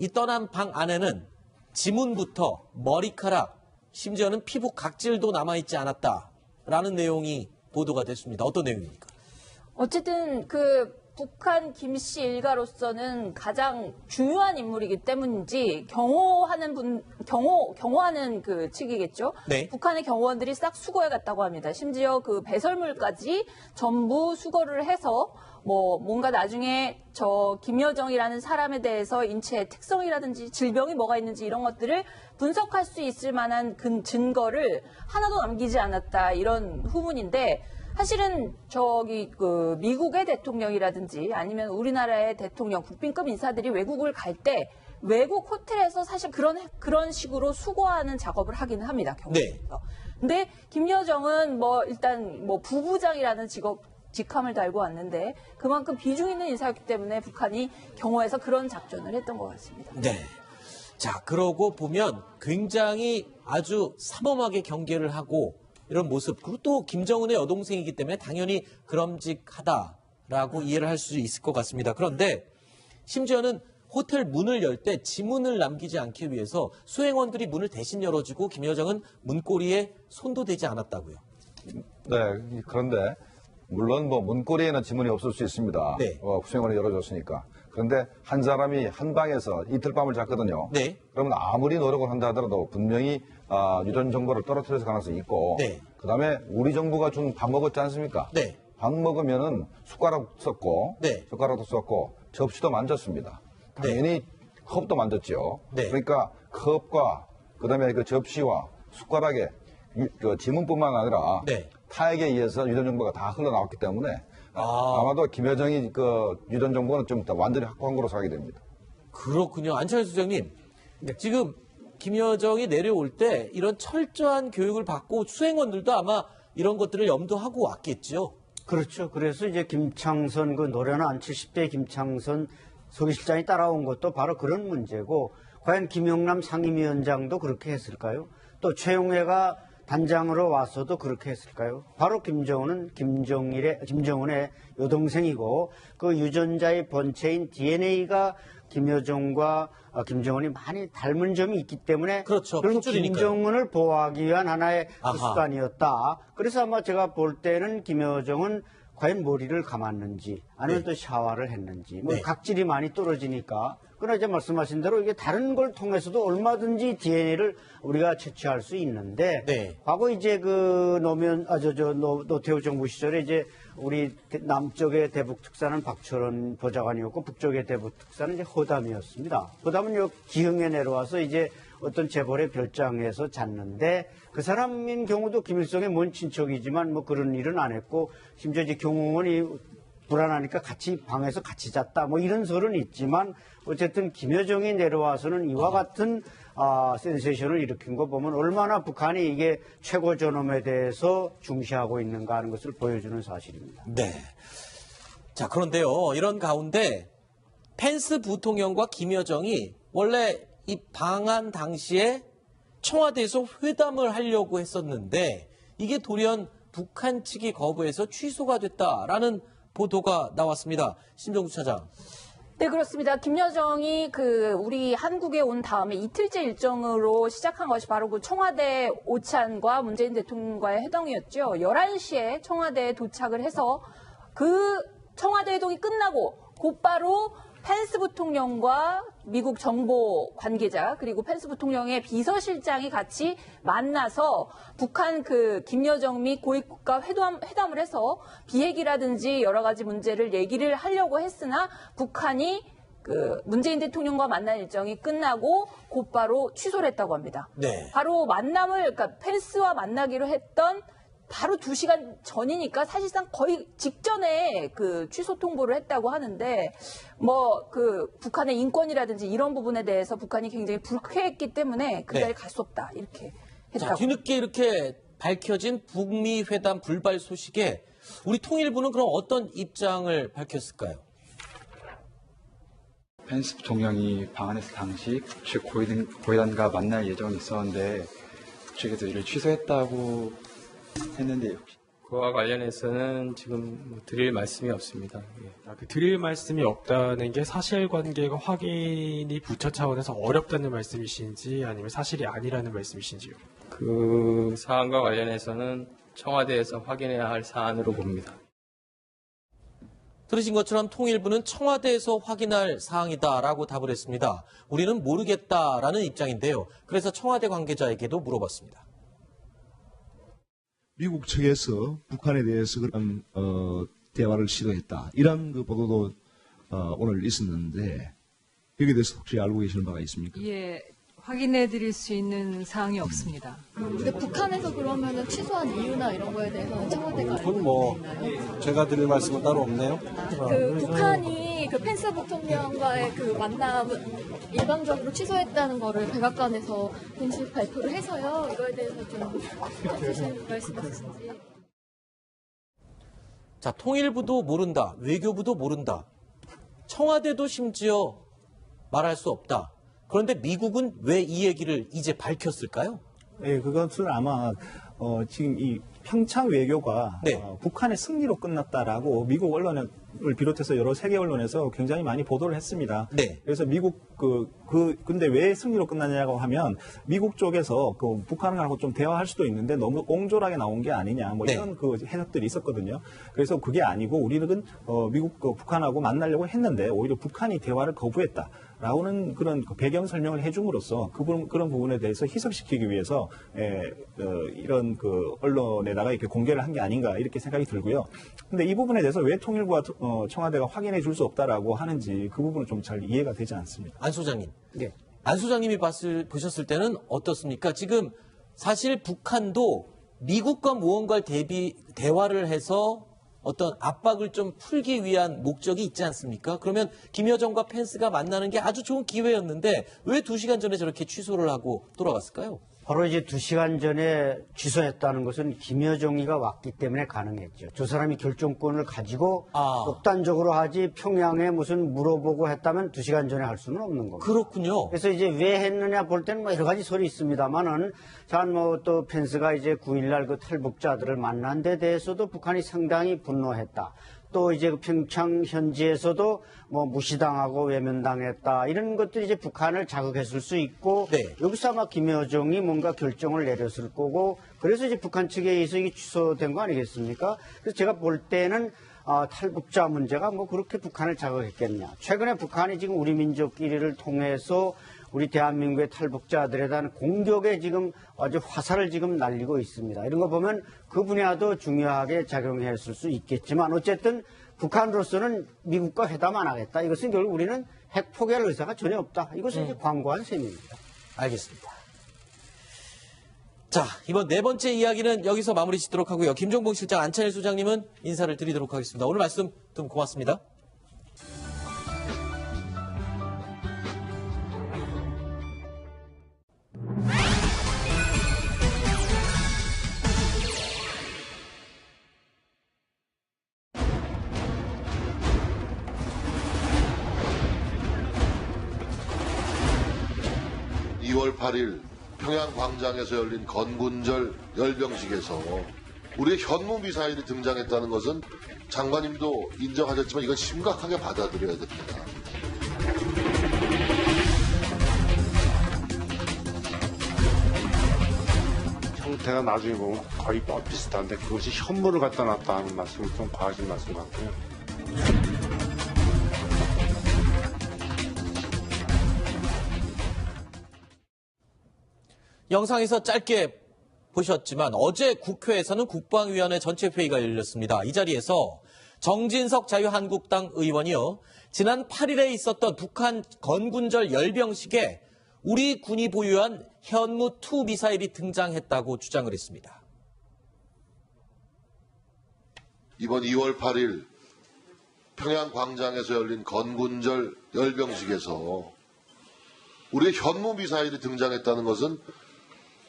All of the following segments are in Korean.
이 떠난 방 안에는 지문부터 머리카락, 심지어는 피부 각질도 남아있지 않았다라는 내용이 보도가 됐습니다. 어떤 내용입니까? 어쨌든 북한 김 씨 일가로서는 가장 중요한 인물이기 때문인지 경호하는 그 측이겠죠. 네. 북한의 경호원들이 싹 수거해 갔다고 합니다. 심지어 그 배설물까지 전부 수거를 해서 뭔가 나중에 저 김여정이라는 사람에 대해서 인체의 특성이라든지 질병이 뭐가 있는지 이런 것들을 분석할 수 있을 만한 증거를 하나도 남기지 않았다, 이런 후문인데, 사실은 미국의 대통령이라든지 아니면 우리나라의 대통령, 국빈급 인사들이 외국을 갈 때 외국 호텔에서 사실 그런 식으로 수거하는 작업을 하기는 합니다, 경호에서. 네. 근데 김여정은 일단 부부장이라는 직함을 달고 왔는데 그만큼 비중 있는 인사였기 때문에 북한이 경호에서 그런 작전을 했던 것 같습니다. 네. 자, 그러고 보면 굉장히 아주 삼엄하게 경계를 하고 이런 모습, 그리고 또 김정은의 여동생이기 때문에 당연히 그럼직하다라고 이해를 할 수 있을 것 같습니다. 그런데 심지어는 호텔 문을 열 때 지문을 남기지 않기 위해서 수행원들이 문을 대신 열어주고 김여정은 문고리에 손도 대지 않았다고요. 네, 그런데 물론 문고리에는 지문이 없을 수 있습니다. 네. 수행원이 열어줬으니까. 그런데 한 사람이 한 방에서 이틀 밤을 잤거든요. 네. 그러면 아무리 노력을 한다 하더라도 분명히 유전 정보를 떨어뜨릴 가능성이 있고, 네. 그다음에 우리 정부가 준 밥 먹었지 않습니까? 네. 밥 먹으면은 숟가락 썼고, 네. 젓가락도 썼고, 접시도 만졌습니다. 당연히 컵도 만졌죠. 네. 그러니까 컵과 그다음에 그 접시와 숟가락에 그 지문뿐만 아니라 네. 타액에 의해서 유전 정보가 다 흘러나왔기 때문에 아마도 김여정이 그 유전 정보는 좀 완전히 확보한 거로 생각이 됩니다. 그렇군요. 안철수 소장님, 지금 김여정이 내려올 때 이런 철저한 교육을 받고 수행원들도 아마 이런 것들을 염두하고 왔겠죠. 그렇죠. 그래서 이제 김창선, 그 노련한 70대 김창선 서기실장이 따라온 것도 바로 그런 문제고, 과연 김영남 상임위원장도 그렇게 했을까요? 또 최용해가 단장으로 와서도 그렇게 했을까요? 바로 김정은은 김정은의 여동생이고, 그 유전자의 본체인 DNA가 김여정과 김정은이 많이 닮은 점이 있기 때문에, 그렇죠. 결국 핏줄이니까요. 김정은을 보호하기 위한 하나의 아하. 수단이었다. 그래서 아마 제가 볼 때는 김여정은 과연 머리를 감았는지 아니면 네. 또 샤워를 했는지, 네. 각질이 많이 떨어지니까. 그러나 이제 말씀하신 대로 이게 다른 걸 통해서도 얼마든지 DNA를 우리가 채취할 수 있는데, 네. 과거 이제 노태우 정부 시절에 이제 우리 남쪽의 대북 특사는 박철원 보좌관이었고, 북쪽의 대북 특사는 이제 허담이었습니다. 허담은 기흥에 내려와서 이제 어떤 재벌의 별장에서 잤는데, 그 사람인 경우도 김일성의 먼 친척이지만 그런 일은 안 했고, 심지어 이제 경호원이 불안하니까 방에서 같이 잤다, 이런 설은 있지만, 어쨌든 김여정이 내려와서는 이와 같은 센세이션을 일으킨 거 보면 얼마나 북한이 이게 최고 존엄에 대해서 중시하고 있는가 하는 것을 보여주는 사실입니다. 네. 자, 그런데요, 이런 가운데 펜스 부통령과 김여정이 원래 이 방한 당시에 청와대에서 회담을 하려고 했었는데, 이게 돌연 북한 측이 거부해서 취소가 됐다라는 보도가 나왔습니다. 심정수 차장. 네, 그렇습니다. 김여정이 우리 한국에 온 다음에 이틀째 일정으로 시작한 것이 바로 그 청와대 오찬과 문재인 대통령과의 회동이었죠. 11시에 청와대에 도착을 해서 그 청와대 회동이 끝나고 곧바로 펜스 부통령과 미국 정보 관계자, 그리고 펜스 부통령의 비서실장이 같이 만나서 북한 김여정 및 고위국가 회담을 해서 비핵이라든지 여러 가지 문제를 얘기를 하려고 했으나, 북한이 문재인 대통령과 만난 일정이 끝나고 곧바로 취소를 했다고 합니다. 네. 바로 그러니까 펜스와 만나기로 했던 바로 2시간 전이니까 사실상 거의 직전에 취소 통보를 했다고 하는데, 북한의 인권이라든지 이런 부분에 대해서 북한이 굉장히 불쾌했기 때문에 그 자리에 갈 수 없다, 이렇게 했다고. 자, 뒤늦게 이렇게 밝혀진 북미 회담 불발 소식에 우리 통일부는 그럼 어떤 입장을 밝혔을까요? 펜스 부통령이 방한했을 당시 북측 고위단과 만날 예정이 있었는데, 북측에서 이를 취소했다고 했는데, 그와 관련해서는 지금 드릴 말씀이 없습니다. 예. 그 드릴 말씀이 없다는 게 사실관계가 확인이 부처 차원에서 어렵다는 말씀이신지 아니면 사실이 아니라는 말씀이신지요? 그 사안과 관련해서는 청와대에서 확인해야 할 사안으로 봅니다. 들으신 것처럼 통일부는 청와대에서 확인할 사항이다라고 답을 했습니다. 우리는 모르겠다라는 입장인데요. 그래서 청와대 관계자에게도 물어봤습니다. 미국 측에서 북한에 대해서 그런 대화를 시도했다. 이런 그 보도도 오늘 있었는데 여기에 대해서 혹시 알고 계시는 바가 있습니까? 예, 확인해 드릴 수 있는 사항이 없습니다. 근데 북한에서 그러면은 취소한 이유나 이런 거에 대해서는 청와대가 알고 뭐 있나요? 제가 드릴 말씀은 따로 없네요. 그 북한이 그 펜스 부통령과의 그 만남은 일방적으로 취소했다는 거를 백악관에서 공식 발표를 해서요. 이거에 대해서 좀 해주실 말씀 있으신지. 자, 통일부도 모른다, 외교부도 모른다, 청와대도 심지어 말할 수 없다. 그런데 미국은 왜 이 얘기를 이제 밝혔을까요? 예, 그것은 아마 지금 이 평창 외교가 네. 북한의 승리로 끝났다라고 미국 언론을 비롯해서 여러 세계 언론에서 굉장히 많이 보도를 했습니다. 네. 그래서 미국 근데 왜 승리로 끝났냐고 하면 미국 쪽에서 그 북한하고 좀 대화할 수도 있는데 너무 옹졸하게 나온 게 아니냐 뭐 네. 이런 그 해석들이 있었거든요. 그래서 그게 아니고 우리는 미국 북한하고 만나려고 했는데 오히려 북한이 대화를 거부했다. 라는 그런 배경 설명을 해줌으로써 그런 부분에 대해서 희석시키기 위해서 이런 그 언론에다가 이렇게 공개를 한 게 아닌가 이렇게 생각이 들고요. 근데 이 부분에 대해서 왜 통일부와 청와대가 확인해 줄 수 없다라고 하는지 그 부분은 좀 잘 이해가 되지 않습니다. 안 소장님. 네. 안 소장님이 보셨을 때는 어떻습니까? 지금 사실 북한도 미국과 무언가를 대화를 해서 어떤 압박을 좀 풀기 위한 목적이 있지 않습니까? 그러면 김여정과 펜스가 만나는 게 아주 좋은 기회였는데 왜 2시간 전에 저렇게 취소를 하고 돌아갔을까요? 바로 이제 2시간 전에 취소했다는 것은 김여정이가 왔기 때문에 가능했죠. 저 사람이 결정권을 가지고 독단적으로 하지 평양에 무슨 물어보고 했다면 2시간 전에 할 수는 없는 겁니다. 그렇군요. 그래서 이제 왜 했느냐 볼 때는 뭐 여러 가지 소리 있습니다만은 또 펜스가 이제 9일날 그 탈북자들을 만난 데 대해서도 북한이 상당히 분노했다. 또 이제 평창 현지에서도 뭐 무시당하고 외면당했다. 이런 것들이 이제 북한을 자극했을 수 있고 네. 여기서 아마 김여정이 뭔가 결정을 내렸을 거고 그래서 이제 북한 측에 의해서 이게 취소된 거 아니겠습니까? 그래서 제가 볼 때는 탈북자 문제가 뭐 그렇게 북한을 자극했겠냐. 최근에 북한이 지금 우리 민족끼리를 통해서 우리 대한민국의 탈북자들에 대한 공격에 지금 아주 화살을 지금 날리고 있습니다. 이런 거 보면 그 분야도 중요하게 작용했을 수 있겠지만 어쨌든 북한으로서는 미국과 회담 안 하겠다. 이것은 결국 우리는 핵 포기할 의사가 전혀 없다. 이것은 이제 광고한 셈입니다. 알겠습니다. 자, 이번 네 번째 이야기는 여기서 마무리 짓도록 하고요. 김종봉 실장, 안찬일 소장님은 인사를 드리도록 하겠습니다. 오늘 말씀 좀 고맙습니다. (2월 8일) 평양 광장에서 열린 건군절 열병식에서 우리의 현무 미사일이 등장했다는 것은 장관님도 인정하셨지만 이건 심각하게 받아들여야 됩니다. 형태가 나중에 보면 거의 비슷한데 그것이 현무를 갖다 놨다 하는 말씀은 좀 과하신 말씀 같고요. 영상에서 짧게 보셨지만 어제 국회에서는 국방위원회 전체회의가 열렸습니다. 이 자리에서 정진석 자유한국당 의원이요. 지난 8일에 있었던 북한 건군절 열병식에 우리 군이 보유한 현무2 미사일이 등장했다고 주장을 했습니다. 이번 2월 8일 평양 광장에서 열린 건군절 열병식에서 우리의 현무 미사일이 등장했다는 것은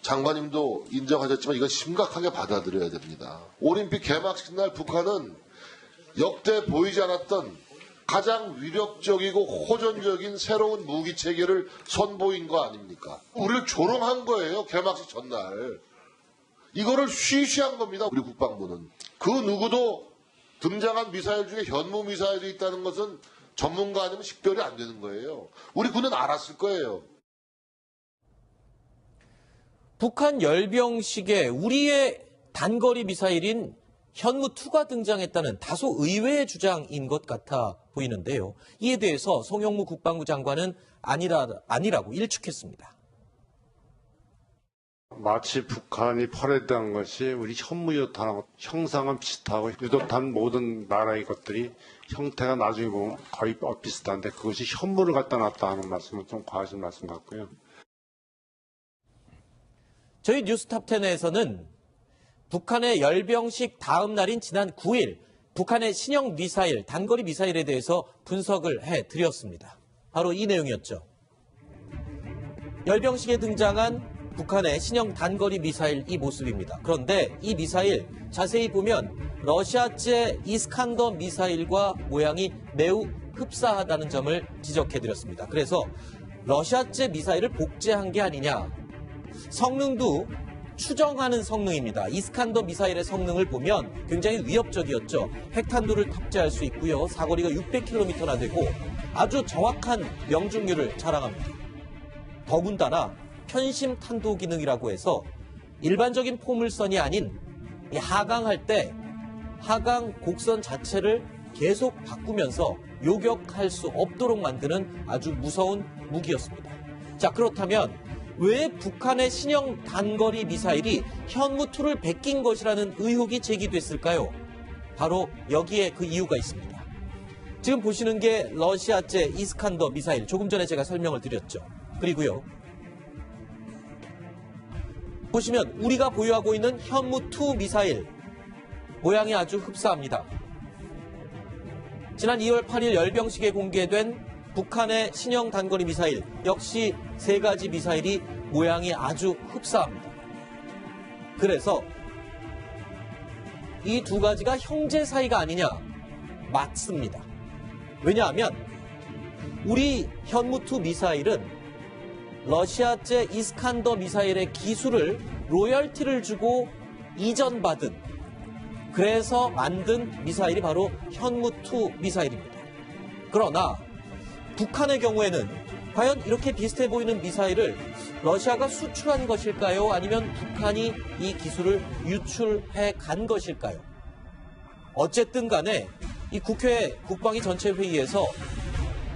장관님도 인정하셨지만 이건 심각하게 받아들여야 됩니다. 올림픽 개막식 날 북한은 역대 보이지 않았던 가장 위력적이고 호전적인 새로운 무기 체계를 선보인 거 아닙니까? 우리를 조롱한 거예요. 개막식 전날. 이거를 쉬쉬한 겁니다. 우리 국방부는. 그 누구도 등장한 미사일 중에 현무 미사일이 있다는 것은 전문가 아니면 식별이 안 되는 거예요. 우리 군은 알았을 거예요. 북한 열병식에 우리의 단거리 미사일인 현무2가 등장했다는 다소 의외의 주장인 것 같아 보이는데요. 이에 대해서 송영무 국방부 장관은 아니라고 일축했습니다. 마치 북한이 퍼레이드한 것이 우리 현무유도탄하고 형상은 비슷하고 유도탄 모든 나라의 것들이 형태가 나중에 보면 거의 비슷한데 그것이 현무를 갖다 놨다 하는 말씀은 좀 과하신 말씀 같고요. 저희 뉴스탑10에서는 북한의 열병식 다음 날인 지난 9일 북한의 신형 미사일, 단거리 미사일에 대해서 분석을 해드렸습니다. 바로 이 내용이었죠. 열병식에 등장한 북한의 신형 단거리 미사일 이 모습입니다. 그런데 이 미사일 자세히 보면 러시아제 이스칸더 미사일과 모양이 매우 흡사하다는 점을 지적해드렸습니다. 그래서 러시아제 미사일을 복제한 게 아니냐. 성능도 추정하는 성능입니다. 이스칸더 미사일의 성능을 보면 굉장히 위협적이었죠. 핵탄두를 탑재할 수 있고요. 사거리가 600km나 되고 아주 정확한 명중률을 자랑합니다. 더군다나 편심 탄도 기능이라고 해서 일반적인 포물선이 아닌 하강할 때 하강 곡선 자체를 계속 바꾸면서 요격할 수 없도록 만드는 아주 무서운 무기였습니다. 자, 그렇다면 왜 북한의 신형 단거리 미사일이 현무2를 베낀 것이라는 의혹이 제기됐을까요? 바로 여기에 그 이유가 있습니다. 지금 보시는 게 러시아제 이스칸더 미사일, 조금 전에 제가 설명을 드렸죠. 그리고요, 보시면 우리가 보유하고 있는 현무2 미사일 모양이 아주 흡사합니다. 지난 2월 8일 열병식에 공개된 북한의 신형 단거리 미사일 역시 세 가지 미사일이 모양이 아주 흡사합니다. 그래서 이 두 가지가 형제 사이가 아니냐? 맞습니다. 왜냐하면 우리 현무2 미사일은 러시아제 이스칸더 미사일의 기술을 로열티를 주고 이전받은, 그래서 만든 미사일이 바로 현무2 미사일입니다. 그러나 북한의 경우에는 과연 이렇게 비슷해 보이는 미사일을 러시아가 수출한 것일까요? 아니면 북한이 이 기술을 유출해 간 것일까요? 어쨌든 간에 이 국회 국방위 전체 회의에서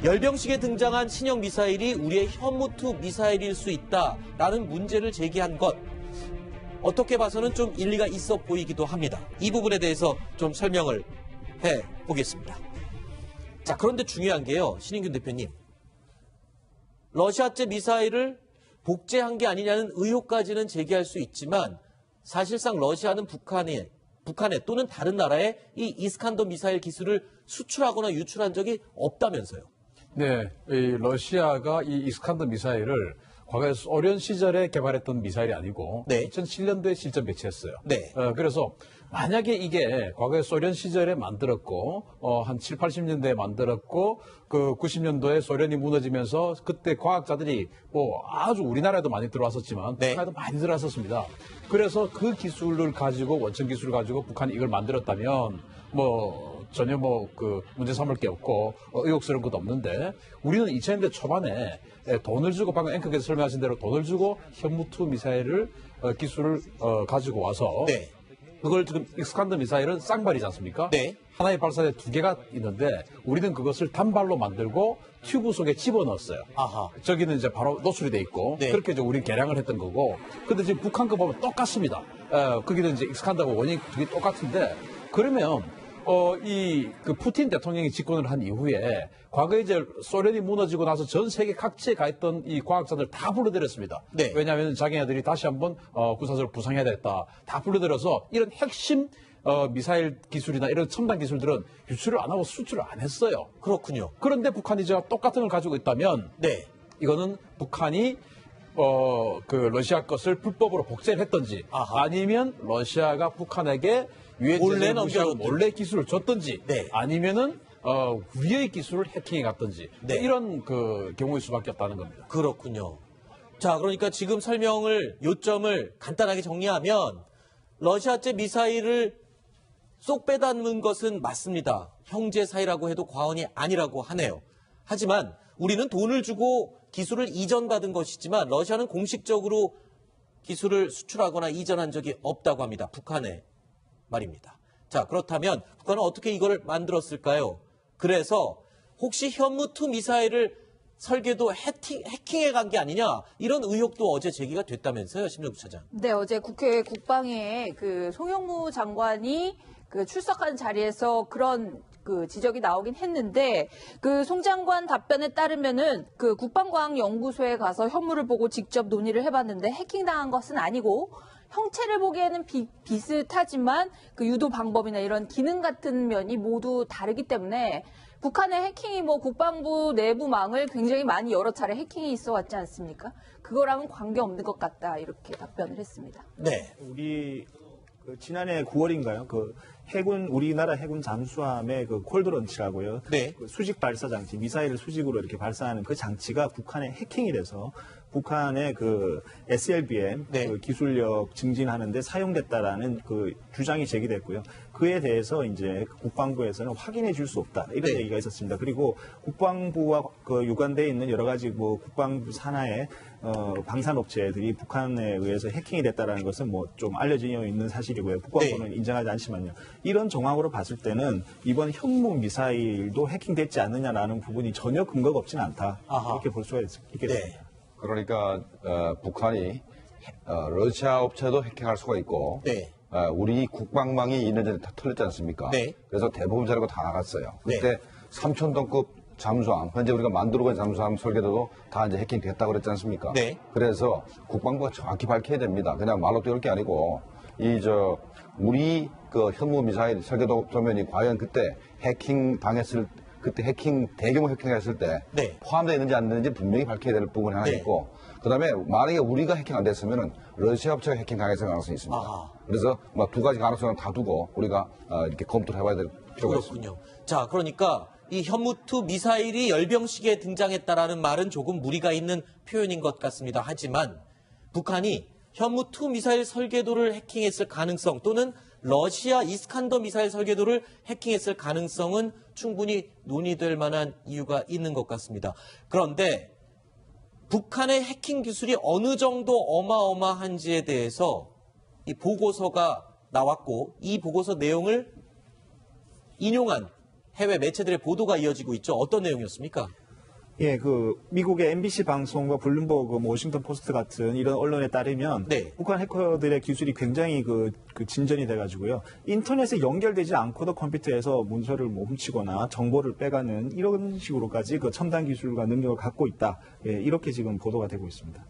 열병식에 등장한 신형 미사일이 우리의 현무2 미사일일 수 있다라는 문제를 제기한 것, 어떻게 봐서는 좀 일리가 있어 보이기도 합니다. 이 부분에 대해서 좀 설명을 해보겠습니다. 자, 그런데 중요한 게요, 신인균 대표님. 러시아제 미사일을 복제한 게 아니냐는 의혹까지는 제기할 수 있지만 사실상 러시아는 북한에 또는 다른 나라에 이 이스칸더 미사일 기술을 수출하거나 유출한 적이 없다면서요. 네, 이 러시아가 이 이스칸더 미사일을 과거에 소련 시절에 개발했던 미사일이 아니고 2007년도에 실전 배치했어요. 네. 그래서 만약에 이게 과거에 소련 시절에 만들었고 한 7, 80년대에 만들었고 그 90년도에 소련이 무너지면서 그때 과학자들이 뭐 아주 우리나라에도 많이 들어왔었지만 북한에도 많이 들어왔었습니다. 그래서 그 기술을 가지고, 원천 기술을 가지고 북한이 이걸 만들었다면 뭐 전혀 그 문제 삼을 게 없고 의혹스러운 것도 없는데, 우리는 2000년대 초반에 돈을 주고, 방금 앵커께서 설명하신 대로 돈을 주고 현무2 미사일을 기술을 가지고 와서 그걸 지금 이스칸더 미사일은 쌍발이지 않습니까? 하나의 발사대 두 개가 있는데 우리는 그것을 단발로 만들고 튜브 속에 집어넣었어요. 저기는 이제 바로 노출이 돼 있고 그렇게 이제 우리는 개량을 했던 거고, 근데 지금 북한 거 보면 똑같습니다. 거기는 이제 이스칸더하고 원인이 두 개 똑같은데, 그러면 그 푸틴 대통령이 집권을 한 이후에 과거에 이제 소련이 무너지고 나서 전 세계 각지에 가 있던 이 과학자들 다 불러들였습니다. 왜냐하면 자기네들이 다시 한번 군사적으로 부상해야 되겠다. 다 불러들여서 이런 핵심 미사일 기술이나 이런 첨단 기술들은 유출을 안 하고 수출을 안 했어요. 그렇군요. 그런데 북한이 이제 똑같은 걸 가지고 있다면 이거는 북한이 그 러시아 것을 불법으로 복제를 했던지 아니면 러시아가 북한에게 몰래 넘겨줬든지 몰래 기술을 줬든지 아니면은 우리의 기술을 해킹해 갔든지 이런 그 경우일 수밖에 없다는 겁니다. 그렇군요. 자, 그러니까 지금 설명을, 요점을 간단하게 정리하면 러시아제 미사일을 쏙 빼닮은 것은 맞습니다. 형제 사이라고 해도 과언이 아니라고 하네요. 하지만 우리는 돈을 주고 기술을 이전받은 것이지만 러시아는 공식적으로 기술을 수출하거나 이전한 적이 없다고 합니다. 북한에 말입니다. 자, 그렇다면 북한은 어떻게 이걸 만들었을까요? 그래서 혹시 현무2 미사일을 설계도 해킹해 간 게 아니냐 이런 의혹도 어제 제기가 됐다면서요, 심정부 차장. 네, 어제 국회 국방위에 그 송영무 장관이 그 출석한 자리에서 그런 그 지적이 나오긴 했는데 그 송 장관 답변에 따르면은 그 국방과학연구소에 가서 현물을 보고 직접 논의를 해봤는데 해킹당한 것은 아니고 형체를 보기에는 비슷하지만 그 유도 방법이나 이런 기능 같은 면이 모두 다르기 때문에 북한의 해킹이 뭐 국방부 내부망을 굉장히 많이 여러 차례 해킹이 있어 왔지 않습니까? 그거랑은 관계없는 것 같다 이렇게 답변을 했습니다. 네. 우리 지난해 9월인가요? 그 우리나라 해군 잠수함의 그 콜드런치라고요. 네. 그 수직 발사 장치, 미사일을 수직으로 이렇게 발사하는 그 장치가 북한의 해킹이 돼서 북한의 그 SLBM 네. 그 기술력 증진하는데 사용됐다라는 그 주장이 제기됐고요. 그에 대해서 이제 국방부에서는 확인해 줄 수 없다 이런 네. 얘기가 있었습니다. 그리고 국방부와 그 유관되어 있는 여러 가지 뭐 국방부 산하의 방산업체들이 북한에 의해서 해킹이 됐다라는 것은 뭐 좀 알려져 있는 사실이고요. 국방부는 네. 인정하지 않지만요. 이런 정황으로 봤을 때는 이번 현무 미사일도 해킹됐지 않느냐라는 부분이 전혀 근거가 없지는 않다. 아하. 이렇게 볼 수가 있겠습니다. 그러니까 북한이 러시아 업체도 해킹할 수가 있고 네. 우리 국방망이 2년 전에 다 털렸지 않습니까? 네. 그래서 대부분 자료가 다 나갔어요. 네. 그때 3,000톤급 잠수함, 현재 우리가 만들고 있는 잠수함 설계도도 다 이제 해킹됐다고 그랬지 않습니까? 네. 그래서 국방부가 정확히 밝혀야 됩니다. 그냥 말로 띄울 게 아니고 우리 그 현무 미사일 설계도 도면이 과연 그때 해킹 당했을 그때 대규모 해킹했을 때 네. 포함되어 있는지 안 되는지 분명히 밝혀야 될 부분이 하나 네. 있고 그다음에 만약에 우리가 해킹 안 됐으면은 러시아 업체가 해킹 당했을 가능성이 있습니다. 아하. 그래서 뭐 두 가지 가능성을 다 두고 우리가 이렇게 검토를 해봐야 될 필요가 있습니다. 그렇군요. 자, 그러니까 이 현무2 미사일이 열병식에 등장했다라는 말은 조금 무리가 있는 표현인 것 같습니다. 하지만 북한이 현무2 미사일 설계도를 해킹했을 가능성 또는 러시아 이스칸더 미사일 설계도를 해킹했을 가능성은 충분히 논의될 만한 이유가 있는 것 같습니다. 그런데 북한의 해킹 기술이 어느 정도 어마어마한지에 대해서 이 보고서가 나왔고 이 보고서 내용을 인용한 해외 매체들의 보도가 이어지고 있죠. 어떤 내용이었습니까? 예, 그 미국의 MBC 방송과 블룸버그, 워싱턴 포스트 같은 이런 언론에 따르면 네. 북한 해커들의 기술이 굉장히 그 진전이 돼가지고요. 인터넷에 연결되지 않고도 컴퓨터에서 문서를 뭐 훔치거나 정보를 빼가는 이런 식으로까지 그 첨단 기술과 능력을 갖고 있다. 예, 이렇게 지금 보도가 되고 있습니다.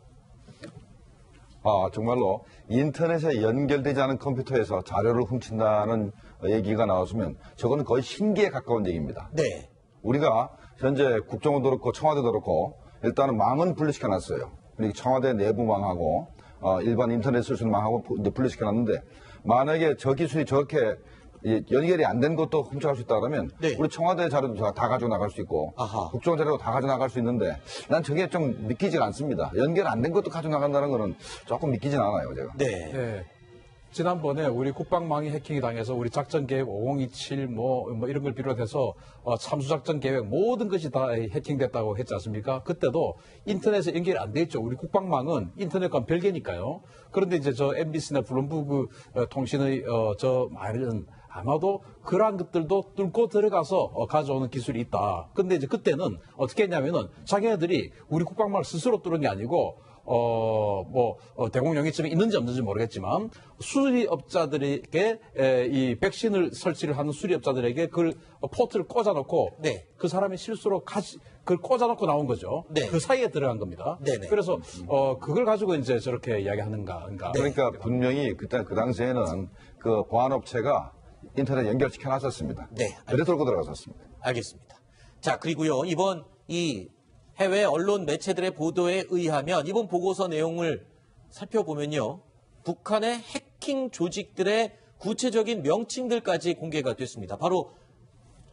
정말로 인터넷에 연결되지 않은 컴퓨터에서 자료를 훔친다는 얘기가 나왔으면 저거는 거의 신기에 가까운 얘기입니다. 네. 우리가 현재 국정원도 그렇고 청와대도 그렇고 일단은 망은 분리시켜놨어요. 그리고 청와대 내부망하고 일반 인터넷 쓸 수 있는 망하고 이제 분리시켜놨는데 만약에 저 기술이 저렇게 연결이 안 된 것도 훔쳐갈 수 있다 그러면 네. 우리 청와대 자료도 다 가지고 나갈 수 있고 아하. 국정원 자료도 다 가지고 나갈 수 있는데 난 저게 좀 믿기지가 않습니다. 연결 안 된 것도 가지고 나간다는 거는 조금 믿기진 않아요, 제가. 네. 네. 지난번에 우리 국방망이 해킹이 당해서 우리 작전계획 5027 뭐 이런 걸 비롯해서 참수작전 계획 모든 것이 다 해킹됐다고 했지 않습니까? 그때도 인터넷에 연결이 안 돼 있죠. 우리 국방망은 인터넷과 별개니까요. 그런데 이제 저 MBC나 블룸버그 통신의 저 말은 아마도 그러한 것들도 뚫고 들어가서 가져오는 기술이 있다. 근데 이제 그때는 어떻게 했냐면은 자기네들이 우리 국방망을 스스로 뚫은 게 아니고 대공용이점이 있는지 없는지 모르겠지만 수리업자들에게 이 백신을 설치를 하는 수리업자들에게 그 포트를 꽂아놓고 네. 그 사람이 실수로 그걸 꽂아놓고 나온 거죠. 네. 그 사이에 들어간 겁니다. 네네. 그래서 그걸 가지고 이제 저렇게 이야기하는가. 그러니까 분명히 그때 그 당시에는 그 보안업체가 인터넷 연결시켜 놨었습니다. 네. 그래 들고 들어갔었습니다. 알겠습니다. 자, 그리고요, 이번 이 해외 언론 매체들의 보도에 의하면 이번 보고서 내용을 살펴보면요. 북한의 해킹 조직들의 구체적인 명칭들까지 공개가 됐습니다. 바로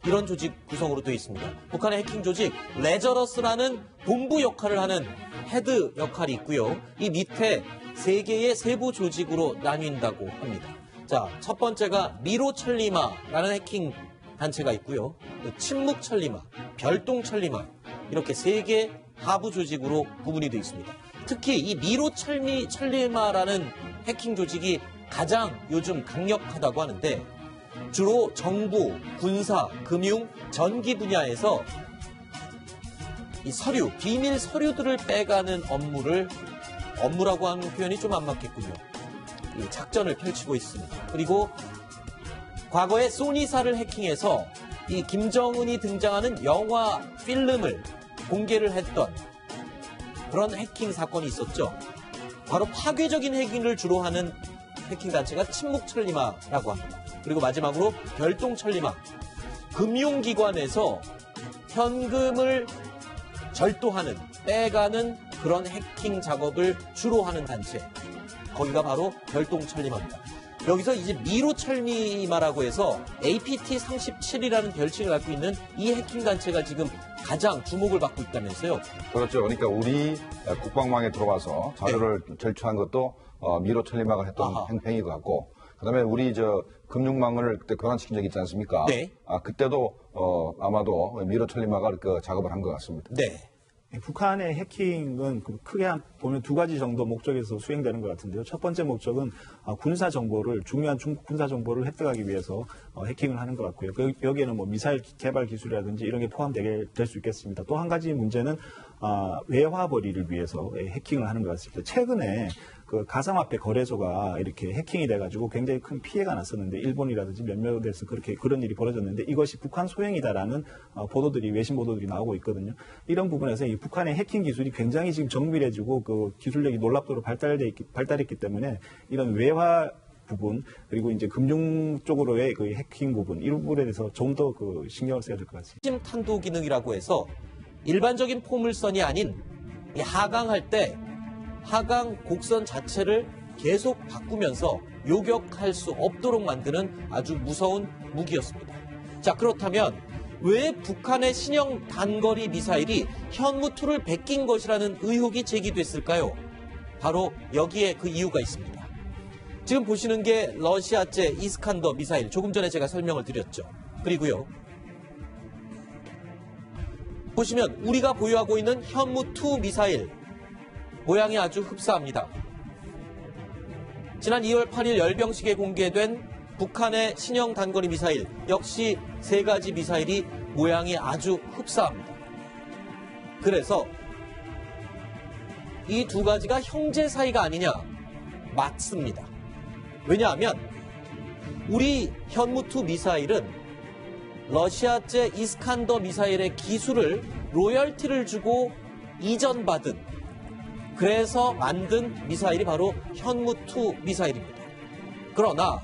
이런 조직 구성으로 되어 있습니다. 북한의 해킹 조직 레저러스라는 본부 역할을 하는 헤드 역할이 있고요. 이 밑에 3개의 세부 조직으로 나뉜다고 합니다. 자, 첫 번째가 미로천리마라는 해킹 단체가 있고요. 또 침묵천리마, 별똥천리마 이렇게 3개 하부 조직으로 구분이 되어 있습니다. 특히 이 미로천리마라는 해킹 조직이 가장 요즘 강력하다고 하는데 주로 정부, 군사, 금융, 전기 분야에서 이 서류, 비밀 서류들을 빼가는 업무라고 하는 표현이 좀 안 맞겠군요. 이 작전을 펼치고 있습니다. 그리고 과거에 소니사를 해킹해서 이 김정은이 등장하는 영화 필름을 공개를 했던 그런 해킹 사건이 있었죠. 바로 파괴적인 해킹을 주로 하는 해킹 단체가 침묵천리마라고 합니다. 그리고 마지막으로 별똥천리마, 금융기관에서 현금을 절도하는, 빼가는 그런 해킹 작업을 주로 하는 단체. 거기가 바로 별똥천리마입니다. 여기서 이제 미로천리마라고 해서 APT37이라는 별칭을 갖고 있는 이 해킹 단체가 지금 가장 주목을 받고 있다면서요. 그렇죠. 그러니까 우리 국방망에 들어와서 자료를 절취한 것도 미로천리마가 했던 행평인 것 같고, 그다음에 우리 금융망을 그때 교란시킨 적이 있지 않습니까? 네. 그때도 아마도 미로천리마가 그 작업을 한 것 같습니다. 네. 북한의 해킹은 크게 보면 2가지 정도 목적에서 수행되는 것 같은데요. 첫 번째 목적은 군사 정보를, 중요한 중국 군사 정보를 획득하기 위해서 해킹을 하는 것 같고요. 여기에는 뭐 미사일 개발 기술이라든지 이런 게 포함될 수 있겠습니다. 또 한 가지 문제는 외화 벌이를 위해서 해킹을 하는 것 같습니다. 최근에 그 가상화폐 거래소가 이렇게 해킹이 돼가지고 굉장히 큰 피해가 났었는데, 일본이라든지 몇몇 데서 그런 일이 벌어졌는데, 이것이 북한 소행이다라는 보도들이, 외신 보도들이 나오고 있거든요. 이런 부분에서 이 북한의 해킹 기술이 굉장히 지금 정밀해지고 그 기술력이 놀랍도록 발달했기 때문에 이런 외화 부분, 그리고 이제 금융 쪽으로의 그 해킹 부분, 이 부분에 대해서 좀 더 신경을 써야 될 것 같습니다. 핵심 탄도 기능이라고 해서 일반적인 포물선이 아닌 이 하강할 때 하강 곡선 자체를 계속 바꾸면서 요격할 수 없도록 만드는 아주 무서운 무기였습니다. 자, 그렇다면 왜 북한의 신형 단거리 미사일이 현무2를 베낀 것이라는 의혹이 제기됐을까요? 바로 여기에 그 이유가 있습니다. 지금 보시는 게 러시아제 이스칸더 미사일, 조금 전에 제가 설명을 드렸죠. 그리고요, 보시면 우리가 보유하고 있는 현무2 미사일 모양이 아주 흡사합니다. 지난 2월 8일 열병식에 공개된 북한의 신형 단거리 미사일, 역시 3가지 미사일이 모양이 아주 흡사합니다. 그래서 이 2가지가 형제 사이가 아니냐? 맞습니다. 왜냐하면 우리 현무2 미사일은 러시아제 이스칸더 미사일의 기술을 로열티를 주고 이전받은, 그래서 만든 미사일이 바로 현무2 미사일입니다. 그러나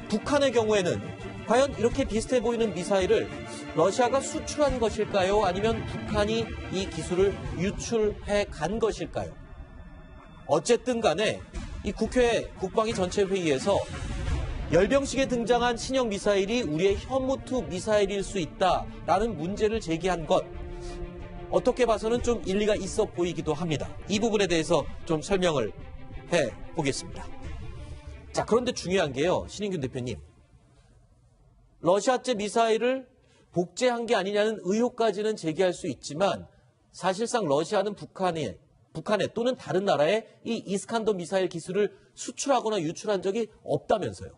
북한의 경우에는 과연 이렇게 비슷해 보이는 미사일을 러시아가 수출한 것일까요? 아니면 북한이 이 기술을 유출해 간 것일까요? 어쨌든 간에 이 국회 국방위 전체회의에서 열병식에 등장한 신형 미사일이 우리의 현무2 미사일일 수 있다라는 문제를 제기한 것, 어떻게 봐서는 좀 일리가 있어 보이기도 합니다. 이 부분에 대해서 좀 설명을 해보겠습니다. 자, 그런데 중요한 게요, 신인균 대표님. 러시아제 미사일을 복제한 게 아니냐는 의혹까지는 제기할 수 있지만, 사실상 러시아는 북한에 또는 다른 나라에 이 이스칸더 미사일 기술을 수출하거나 유출한 적이 없다면서요.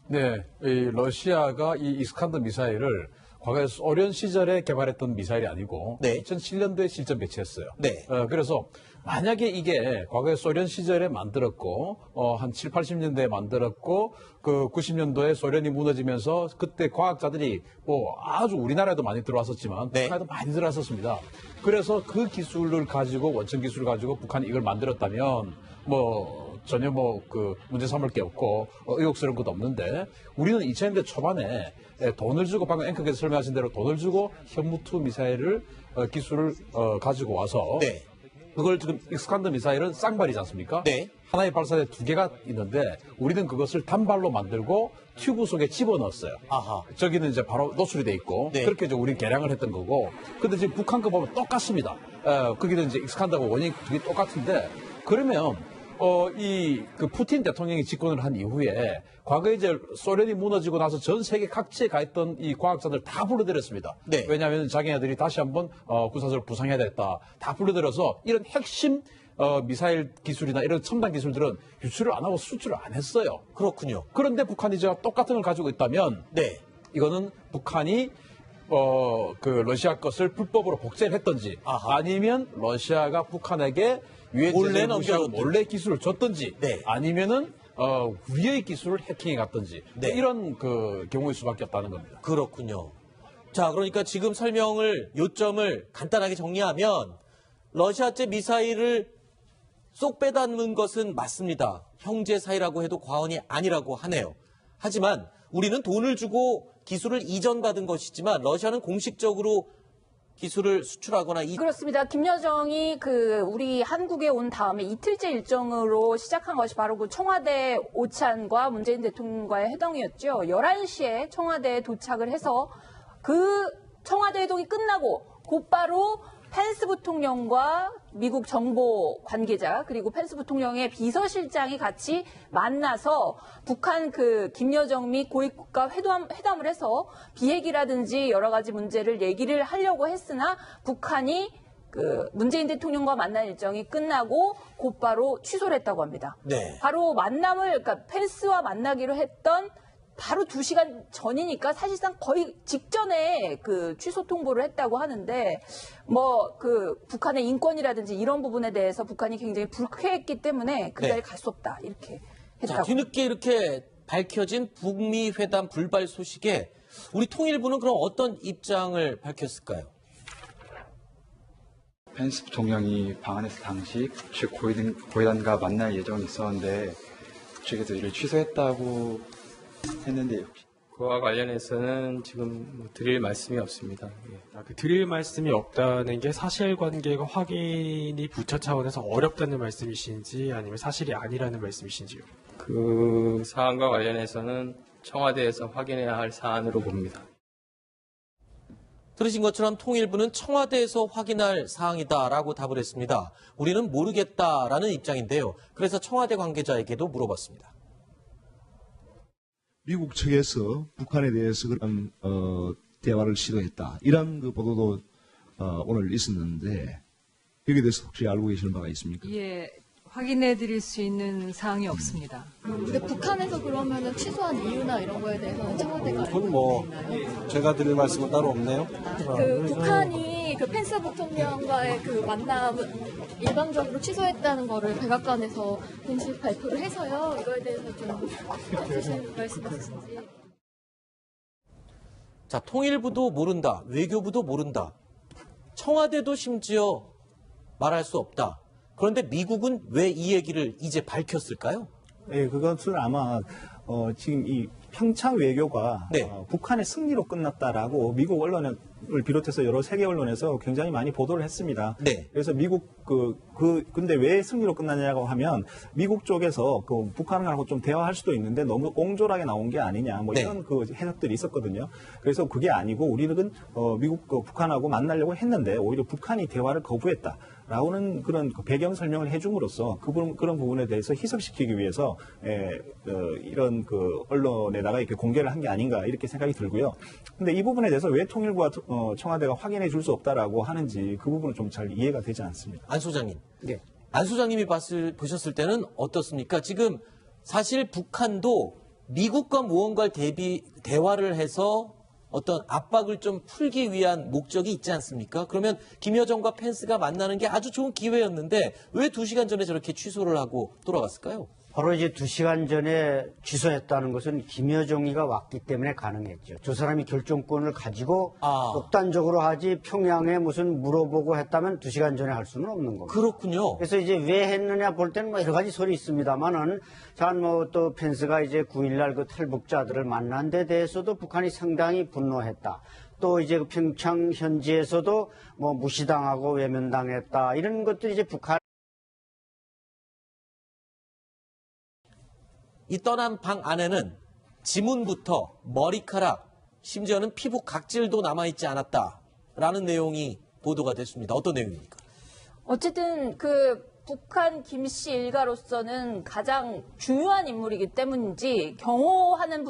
네, 이 러시아가 이 이스칸더 미사일을 과거에 소련 시절에 개발했던 미사일이 아니고 2007년도에 실전 배치했어요. 네. 그래서 만약에 이게 과거에 소련 시절에 만들었고 한 7, 80년대에 만들었고 그 90년도에 소련이 무너지면서 그때 과학자들이 뭐 아주 우리나라에도 많이 들어왔었지만 북한에도 많이 들어왔었습니다. 그래서 그 기술을 가지고, 원천 기술을 가지고 북한이 이걸 만들었다면 전혀 그 문제 삼을 게 없고 의혹스러운 것도 없는데, 우리는 2000년대 초반에 돈을 주고, 방금 앵커께서 설명하신 대로 돈을 주고 현무2 미사일을 기술을 가지고 와서 그걸 지금 이스칸더 미사일은 쌍발이지 않습니까? 하나의 발사대 2개가 있는데 우리는 그것을 단발로 만들고 튜브 속에 집어넣었어요. 저기는 이제 바로 노출이 돼 있고 그렇게 이제 우리는 개량을 했던 거고, 근데 지금 북한 거 보면 똑같습니다. 거기는 이제 이스칸더하고 원인이 똑같은데, 그러면 그 푸틴 대통령이 집권을 한 이후에 과거에 이제 소련이 무너지고 나서 전 세계 각지에 가 있던 이 과학자들 다 불러들였습니다. 네. 왜냐하면 자기네들이 다시 한번 군사적으로 부상해야 되겠다. 다 불러들여서 이런 핵심 미사일 기술이나 이런 첨단 기술들은 유출을 안 하고 수출을 안 했어요. 그렇군요. 그런데 북한이 저 똑같은 걸 가지고 있다면 네. 이거는 북한이 그 러시아 것을 불법으로 복제를 했던지 아니면 러시아가 북한에게 몰래 유해제재를 몰래 기술을 줬던지 네. 아니면은 우리의 기술을 해킹해 갔던지 네. 이런 그 경우일 수밖에 없다는 겁니다. 그렇군요. 자, 그러니까 지금 요점을 간단하게 정리하면 러시아제 미사일을 쏙 빼닮은 것은 맞습니다. 형제 사이라고 해도 과언이 아니라고 하네요. 하지만 우리는 돈을 주고 기술을 이전받은 것이지만 러시아는 공식적으로 기술을 수출하거나 그렇습니다. 김여정이 우리 한국에 온 다음에 이틀째 일정으로 시작한 것이 바로 그 청와대 오찬과 문재인 대통령과의 회동이었죠. 11시에 청와대에 도착을 해서 그 청와대 회동이 끝나고 곧바로 펜스 부통령과 미국 정보 관계자 그리고 펜스 부통령의 비서실장이 같이 만나서 북한 김여정 및 고위국가 회담을 해서 비핵이라든지 여러 가지 문제를 얘기를 하려고 했으나 북한이 문재인 대통령과 만난 일정이 끝나고 곧바로 취소를 했다고 합니다. 네. 바로 그러니까 펜스와 만나기로 했던 바로 2시간 전이니까 사실상 거의 직전에 취소 통보를 했다고 하는데 북한의 인권이라든지 이런 부분에 대해서 북한이 굉장히 불쾌했기 때문에 그 자리에 갈 수 없다 이렇게 했다고. 자, 뒤늦게 이렇게 밝혀진 북미 회담 불발 소식에 우리 통일부는 그럼 어떤 입장을 밝혔을까요? 펜스 부통령이 방한에서 당시 즉 고위단과 만날 예정이 있었는데 측에서 이를 취소했다고 했는데 그와 관련해서는 지금 드릴 말씀이 없습니다. 드릴 말씀이 없다는 게 사실관계가 확인이 부처 차원에서 어렵다는 말씀이신지 아니면 사실이 아니라는 말씀이신지요? 그 사안과 관련해서는 청와대에서 확인해야 할 사안으로 봅니다. 들으신 것처럼 통일부는 청와대에서 확인할 사항이다라고 답을 했습니다. 우리는 모르겠다라는 입장인데요. 그래서 청와대 관계자에게도 물어봤습니다. 미국 측에서 북한에 대해서 그런 대화를 시도했다. 이런 그 보도도 오늘 있었는데 여기에 대해서 혹시 알고 계시는 바가 있습니까? 예, 확인해 드릴 수 있는 사항이 없습니다. 근데 북한에서 그러면은 취소한 이유나 이런 거에 대해서는 청와대가 알고 있나요? 제가 드릴 말씀은 따로 없네요. 북한이 펜스 부통령과의 만남은 일방적으로 취소했다는 거를 백악관에서 공식 발표를 해서요. 이거에 대해서 좀 해주실 말씀 있으신지. 자, 통일부도 모른다. 외교부도 모른다. 청와대도 심지어 말할 수 없다. 그런데 미국은 왜 이 얘기를 이제 밝혔을까요? 예, 그것은 아마 지금 이 평창 외교가 네. 북한의 승리로 끝났다라고 미국 언론을 비롯해서 여러 세계 언론에서 굉장히 많이 보도를 했습니다. 네. 그래서 미국 근데 왜 승리로 끝났냐고 하면 미국 쪽에서 북한하고 좀 대화할 수도 있는데 너무 옹졸하게 나온 게 아니냐 뭐 이런 해석들이 있었거든요. 그래서 그게 아니고 우리는 미국 북한하고 만나려고 했는데 오히려 북한이 대화를 거부했다. 라는 그런 배경 설명을 해줌으로써 그런 부분에 대해서 희석시키기 위해서 이런 언론에다가 이렇게 공개를 한 게 아닌가 이렇게 생각이 들고요. 근데 이 부분에 대해서 왜 통일부와 청와대가 확인해 줄 수 없다라고 하는지 그 부분은 좀 잘 이해가 되지 않습니다. 안 소장님. 네. 안 소장님이 보셨을 때는 어떻습니까? 지금 사실 북한도 미국과 무언가를 대화를 해서 어떤 압박을 좀 풀기 위한 목적이 있지 않습니까? 그러면 김여정과 펜스가 만나는 게 아주 좋은 기회였는데 왜 2시간 전에 저렇게 취소를 하고 돌아갔을까요? 바로 이제 2시간 전에 취소했다는 것은 김여정이가 왔기 때문에 가능했죠. 저 사람이 결정권을 가지고 독단적으로 하지 평양에 무슨 물어보고 했다면 2시간 전에 할 수는 없는 겁니다. 그렇군요. 그래서 이제 왜 했느냐 볼 때는 여러 가지 소리 있습니다만은 또 펜스가 이제 9일날 그 탈북자들을 만난 데 대해서도 북한이 상당히 분노했다. 또 이제 평창 현지에서도 무시당하고 외면당했다. 이런 것들이 이제 북한 이 떠난 방 안에는 지문부터 머리카락, 심지어는 피부 각질도 남아있지 않았다라는 내용이 보도가 됐습니다. 어떤 내용입니까? 어쨌든 북한 김 씨 일가로서는 가장 중요한 인물이기 때문인지 경호하는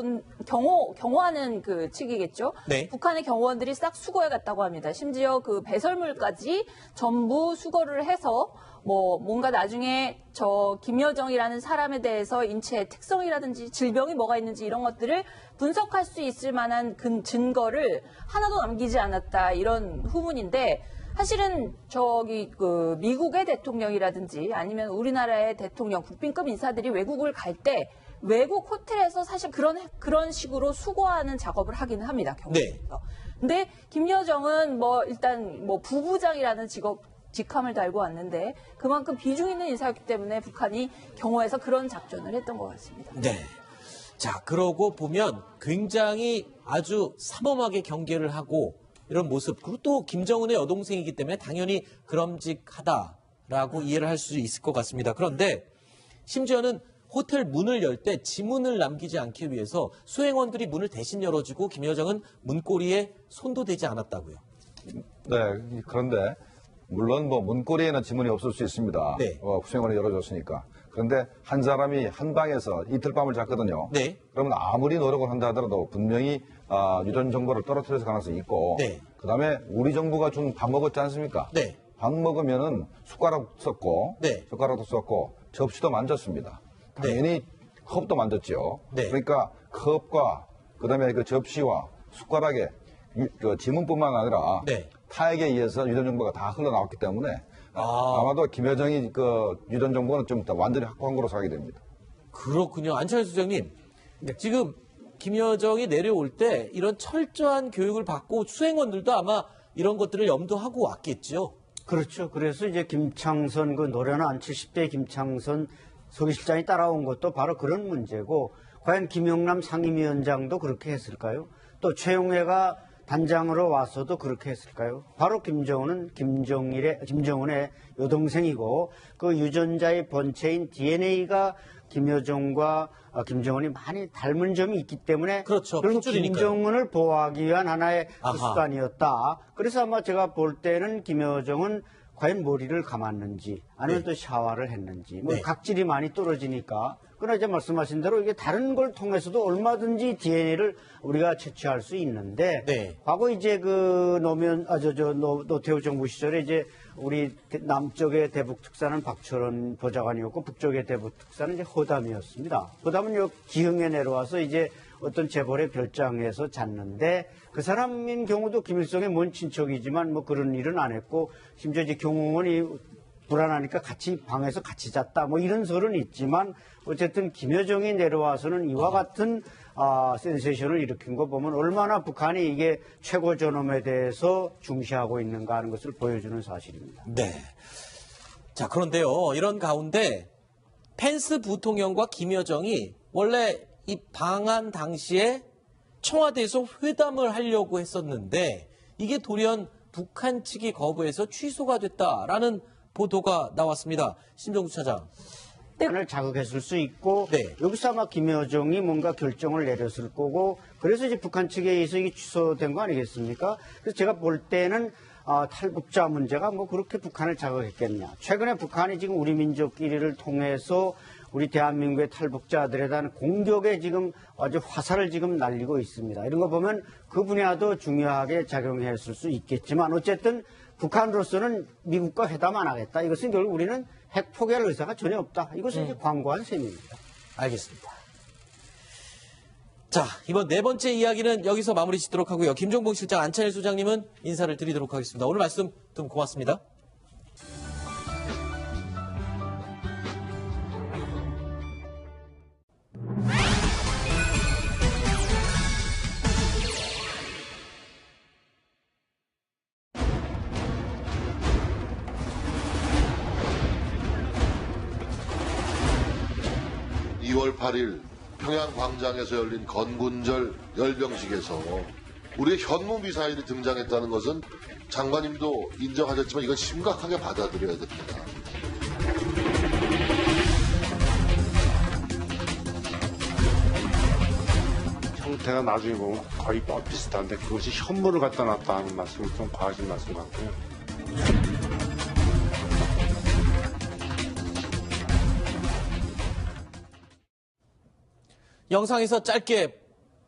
그 측이겠죠. 네. 북한의 경호원들이 싹 수거해 갔다고 합니다. 심지어 그 배설물까지 전부 수거를 해서 뭔가 나중에 저 김여정이라는 사람에 대해서 인체의 특성이라든지 질병이 뭐가 있는지 이런 것들을 분석할 수 있을 만한 증거를 하나도 남기지 않았다, 이런 후문인데, 사실은 그 미국의 대통령이라든지 아니면 우리나라의 대통령, 국빈급 인사들이 외국을 갈 때 외국 호텔에서 사실 그런 식으로 수거하는 작업을 하기는 합니다, 경호에서. 네. 근데 김여정은 일단 부부장이라는 직함을 달고 왔는데 그만큼 비중 있는 인사였기 때문에 북한이 경호에서 그런 작전을 했던 것 같습니다. 네. 자, 그러고 보면 굉장히 아주 삼엄하게 경계를 하고 이런 모습, 그리고 또 김정은의 여동생이기 때문에 당연히 그럼직하다라고 이해를 할 수 있을 것 같습니다. 그런데 심지어는 호텔 문을 열 때 지문을 남기지 않기 위해서 수행원들이 문을 대신 열어주고 김여정은 문고리에 손도 대지 않았다고요. 네, 그런데 물론 문고리에는 지문이 없을 수 있습니다. 네. 수행원이 열어줬으니까. 그런데 한 사람이 한 방에서 이틀 밤을 잤거든요. 네. 그러면 아무리 노력을 한다 하더라도 분명히 유전 정보를 떨어뜨릴 가능성이 있고, 네. 그다음에 우리 정부가 준 밥 먹었지 않습니까? 네. 밥 먹으면은 숟가락 썼고, 네. 젓가락도 썼고, 접시도 만졌습니다. 당연히 컵도 만졌죠. 네. 그러니까 컵과 그다음에 그 접시와 숟가락에 그 지문뿐만 아니라 네. 타액에 의해서 유전 정보가 다 흘러나왔기 때문에 아마도 김여정이 그 유전 정보는 좀 완전히 확보한 거로 생각이 됩니다. 그렇군요. 안철수 소장님, 지금 김여정이 내려올 때 이런 철저한 교육을 받고 수행원들도 아마 이런 것들을 염두하고 왔겠죠. 그렇죠. 그래서 이제 김창선, 그 노련한 70대 김창선 서기실장이 따라온 것도 바로 그런 문제고, 과연 김영남 상임위원장도 그렇게 했을까요? 또 최용해가 단장으로 와서도 그렇게 했을까요? 바로 김정은은 김정은의 여동생이고, 그 유전자의 본체인 DNA가 김여정과 김정은이 많이 닮은 점이 있기 때문에, 그렇죠. 결국 핏줄이니까요. 김정은을 보호하기 위한 하나의 아하. 수단이었다. 그래서 아마 제가 볼 때는 김여정은 과연 머리를 감았는지 아니면 네. 또 샤워를 했는지 네. 각질이 많이 떨어지니까. 그러나 이제 말씀하신 대로 이게 다른 걸 통해서도 얼마든지 DNA를 우리가 채취할 수 있는데, 네. 과거 이제 그 노태우 정부 시절에 이제 우리 남쪽의 대북 특사는 박철원 보좌관이었고 북쪽의 대북 특사는 이제 허담이었습니다. 허담은 요 기흥에 내려와서 이제 어떤 재벌의 별장에서 잤는데, 그 사람인 경우도 김일성의 먼 친척이지만 그런 일은 안 했고, 심지어 이제 경호원이 불안하니까 방에서 같이 잤다 이런 설은 있지만, 어쨌든 김여정이 내려와서는 이와 같은 센세이션을 일으킨 거 보면 얼마나 북한이 이게 최고 존엄에 대해서 중시하고 있는가 하는 것을 보여주는 사실입니다. 네. 자, 그런데요, 이런 가운데 펜스 부통령과 김여정이 원래 이 방한 당시에 청와대에서 회담을 하려고 했었는데 이게 돌연 북한 측이 거부해서 취소가 됐다라는 보도가 나왔습니다. 심정수 차장. 을 자극했을 수 있고, 네. 여기서 아마 김여정이 뭔가 결정을 내렸을 거고, 그래서 이제 북한 측에 의해서 이게 취소된 거 아니겠습니까? 그래서 제가 볼 때는 탈북자 문제가 그렇게 북한을 자극했겠냐. 최근에 북한이 지금 우리 민족끼리를 통해서 우리 대한민국의 탈북자들에 대한 공격에 지금 아주 화살을 지금 날리고 있습니다. 이런 거 보면 그 분야도 중요하게 작용했을 수 있겠지만, 어쨌든 북한으로서는 미국과 회담 안 하겠다. 이것은 결국 우리는 핵 포기할 의사가 전혀 없다. 이것은 이제 광고한 셈입니다. 알겠습니다. 자, 이번 네 번째 이야기는 여기서 마무리 짓도록 하고요. 김종봉 실장, 안찬일 소장님은 인사를 드리도록 하겠습니다. 오늘 말씀 좀 고맙습니다. (2월 8일) 평양 광장에서 열린 건군절 열병식에서 우리의 현무 미사일이 등장했다는 것은 장관님도 인정하셨지만 이건 심각하게 받아들여야 됩니다. 형태가 나중에 보면 거의 비슷한데 그것이 현무를 갖다 놨다 하는 말씀은 좀 과하신 말씀 같고요. 영상에서 짧게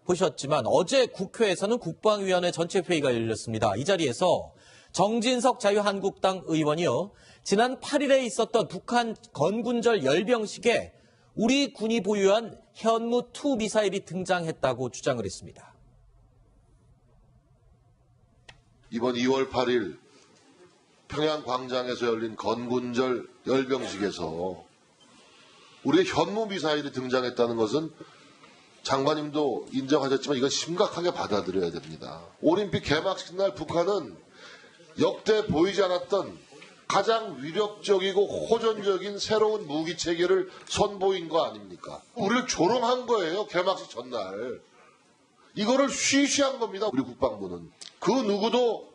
보셨지만 어제 국회에서는 국방위원회 전체 회의가 열렸습니다. 이 자리에서 정진석 자유한국당 의원이요. 지난 8일에 있었던 북한 건군절 열병식에 우리 군이 보유한 현무-2 미사일이 등장했다고 주장을 했습니다. 이번 2월 8일 평양 광장에서 열린 건군절 열병식에서 우리의 현무 미사일이 등장했다는 것은 장관님도 인정하셨지만 이건 심각하게 받아들여야 됩니다. 올림픽 개막식 날 북한은 역대 보이지 않았던 가장 위력적이고 호전적인 새로운 무기 체계를 선보인 거 아닙니까? 우리를 조롱한 거예요. 개막식 전날. 이거를 쉬쉬한 겁니다. 우리 국방부는. 그 누구도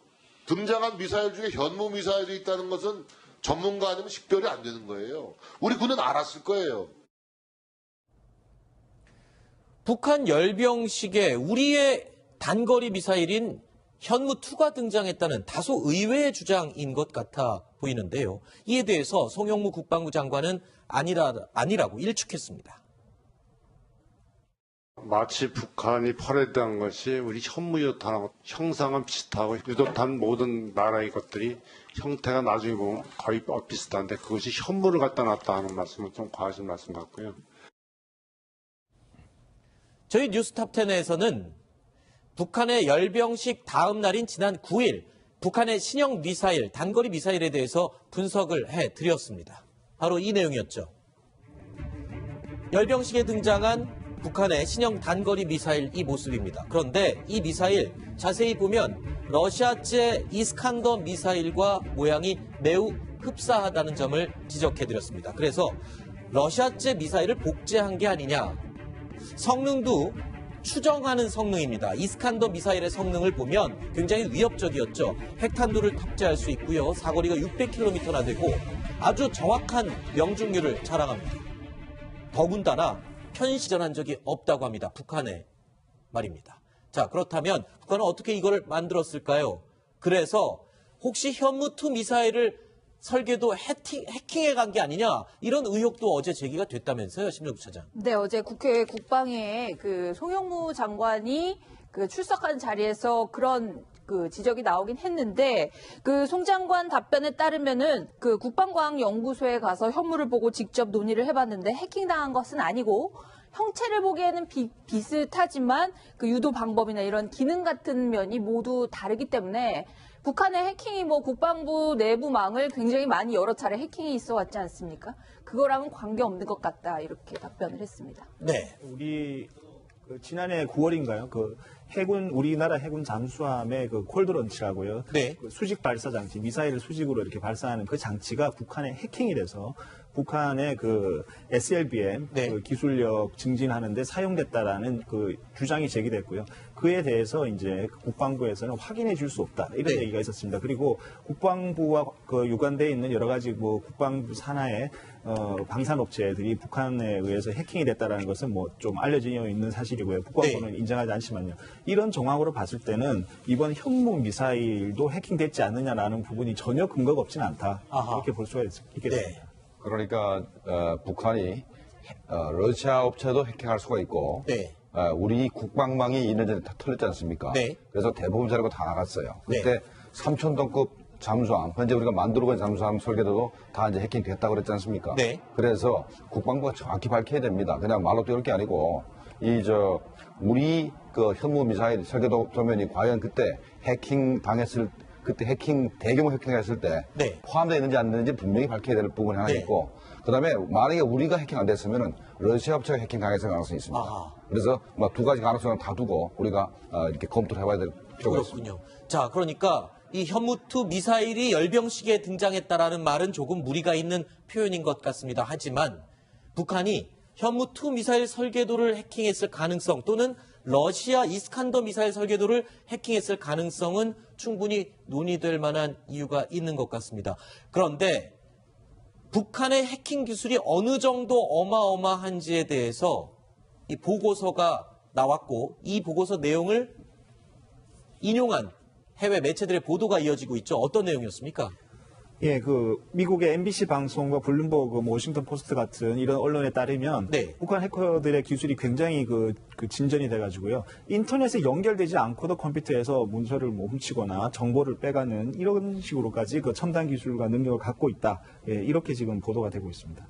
등장한 미사일 중에 현무 미사일이 있다는 것은 전문가 아니면 식별이 안 되는 거예요. 우리 군은 알았을 거예요. 북한 열병식에 우리의 단거리 미사일인 현무-2가 등장했다는 다소 의외의 주장인 것 같아 보이는데요. 이에 대해서 송영무 국방부 장관은 아니라고 일축했습니다. 마치 북한이 퍼레이드한 것이 우리 현무유탄하고 형상은 비슷하고 유도탄 모든 나라의 것들이 형태가 나중에 보면 거의 비슷한데 그것이 현무를 갖다 놨다 하는 말씀은 좀 과하신 말씀 같고요. 저희 뉴스탑10에서는 북한의 열병식 다음 날인 지난 9일 북한의 신형 미사일, 단거리 미사일에 대해서 분석을 해드렸습니다. 바로 이 내용이었죠. 열병식에 등장한 북한의 신형 단거리 미사일 이 모습입니다. 그런데 이 미사일 자세히 보면 러시아제 이스칸더 미사일과 모양이 매우 흡사하다는 점을 지적해드렸습니다. 그래서 러시아제 미사일을 복제한 게 아니냐. 성능도 추정하는 성능입니다. 이스칸더 미사일의 성능을 보면 굉장히 위협적이었죠. 핵탄두를 탑재할 수 있고요. 사거리가 600km나 되고 아주 정확한 명중률을 자랑합니다. 더군다나 편시전한 적이 없다고 합니다. 북한에 말입니다. 자, 그렇다면 북한은 어떻게 이걸 만들었을까요? 그래서 혹시 현무-2 미사일을 설계도 해킹해 간 게 아니냐 이런 의혹도 어제 제기가 됐다면서요, 심정부 차장. 네, 어제 국회 국방위에 그 송영무 장관이 그 출석한 자리에서 그런 그 지적이 나오긴 했는데 그 송 장관 답변에 따르면은 그 국방과학연구소에 가서 현무를 보고 직접 논의를 해봤는데 해킹당한 것은 아니고 형체를 보기에는 비슷하지만 그 유도 방법이나 이런 기능 같은 면이 모두 다르기 때문에 북한의 해킹이 뭐 국방부 내부망을 굉장히 많이 여러 차례 해킹이 있어 왔지 않습니까? 그거랑은 관계없는 것 같다 이렇게 답변을 했습니다. 네. 우리 지난해 9월인가요? 우리나라 해군 잠수함의 그 콜드런치라고요. 네. 그 수직 발사 장치, 미사일을 수직으로 이렇게 발사하는 그 장치가 북한의 해킹이 돼서 북한의 그 SLBM 네. 그 기술력 증진하는데 사용됐다라는 그 주장이 제기됐고요. 그에 대해서 이제 국방부에서는 확인해 줄 수 없다 이런 네. 얘기가 있었습니다. 그리고 국방부와 그 유관되어 있는 여러 가지 뭐 국방부 산하의 방산업체들이 북한에 의해서 해킹이 됐다라는 것은 뭐 좀 알려져 있는 사실이고요. 국방부는 네. 인정하지 않지만요. 이런 정황으로 봤을 때는 이번 현무 미사일도 해킹됐지 않느냐라는 부분이 전혀 근거가 없지는 않다. 아하. 이렇게 볼 수가 있겠습니다. 네. 그러니까 북한이 러시아 업체도 해킹할 수가 있고 네. 우리 국방망이 2년 전에 다 털렸지 않습니까? 네. 그래서 대부분 자료가 다 나갔어요. 네. 그때 3,000톤급 잠수함, 현재 우리가 만들고 있는 잠수함 설계도도 다 이제 해킹됐다고 그랬지 않습니까? 네. 그래서 국방부가 정확히 밝혀야 됩니다. 그냥 말로 띄울 게 아니고 우리 그 현무 미사일 설계도 도면이 과연 그때 그때 대규모 해킹했을 때 네. 포함되어 있는지 안 되는지 분명히 밝혀야 될 부분이 하나 네. 있고 그다음에 만약에 우리가 해킹 안 됐으면은 러시아 업체가 해킹 당했을 가능성이 있습니다. 아하. 그래서 뭐 두 가지 가능성을 다 두고 우리가 이렇게 검토를 해봐야 될 필요가 있습니다. 그렇군요. 자, 그러니까 이 현무-2 미사일이 열병식에 등장했다라는 말은 조금 무리가 있는 표현인 것 같습니다. 하지만 북한이 현무-2 미사일 설계도를 해킹했을 가능성 또는 러시아 이스칸더 미사일 설계도를 해킹했을 가능성은 충분히 논의될 만한 이유가 있는 것 같습니다. 그런데 북한의 해킹 기술이 어느 정도 어마어마한지에 대해서 이 보고서가 나왔고 이 보고서 내용을 인용한 해외 매체들의 보도가 이어지고 있죠. 어떤 내용이었습니까? 예, 그 미국의 MBC 방송과 블룸버그, 워싱턴 포스트 같은 이런 언론에 따르면 네. 북한 해커들의 기술이 굉장히 그 진전이 돼가지고요. 인터넷에 연결되지 않고도 컴퓨터에서 문서를 뭐 훔치거나 정보를 빼가는 이런 식으로까지 그 첨단 기술과 능력을 갖고 있다. 예, 이렇게 지금 보도가 되고 있습니다.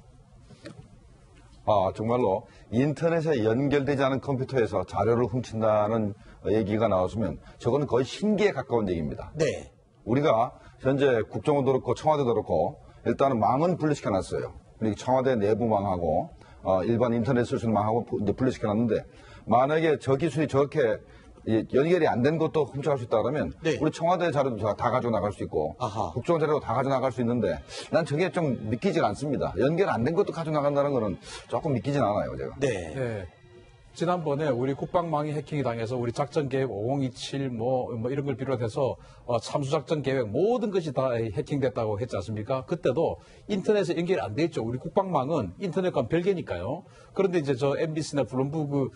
정말로 인터넷에 연결되지 않은 컴퓨터에서 자료를 훔친다는 얘기가 나왔으면 저건 거의 신기에 가까운 얘기입니다. 네. 우리가 현재 국정원도 그렇고 청와대도 그렇고 일단은 망은 분리시켜놨어요. 그리고 청와대 내부망하고 일반 인터넷 쓸 수 있는 망하고 이제 분리시켜놨는데 만약에 저 기술이 저렇게 연결이 안 된 것도 훔쳐갈 수 있다 그러면 네. 우리 청와대 자료도 다 가지고 나갈 수 있고 아하. 국정원 자료도 다 가지고 나갈 수 있는데 난 저게 좀 믿기지가 않습니다. 연결 안 된 것도 가지고 나간다는 거는 조금 믿기진 않아요, 제가. 네. 네. 지난번에 우리 국방망이 해킹이 당해서 우리 작전계획 5027 뭐 이런 걸 비롯해서 참수작전 계획 모든 것이 다 해킹됐다고 했지 않습니까? 그때도 인터넷에 연결이 안 돼 있죠. 우리 국방망은 인터넷과 별개니까요. 그런데 이제 저 MBC나 블룸버그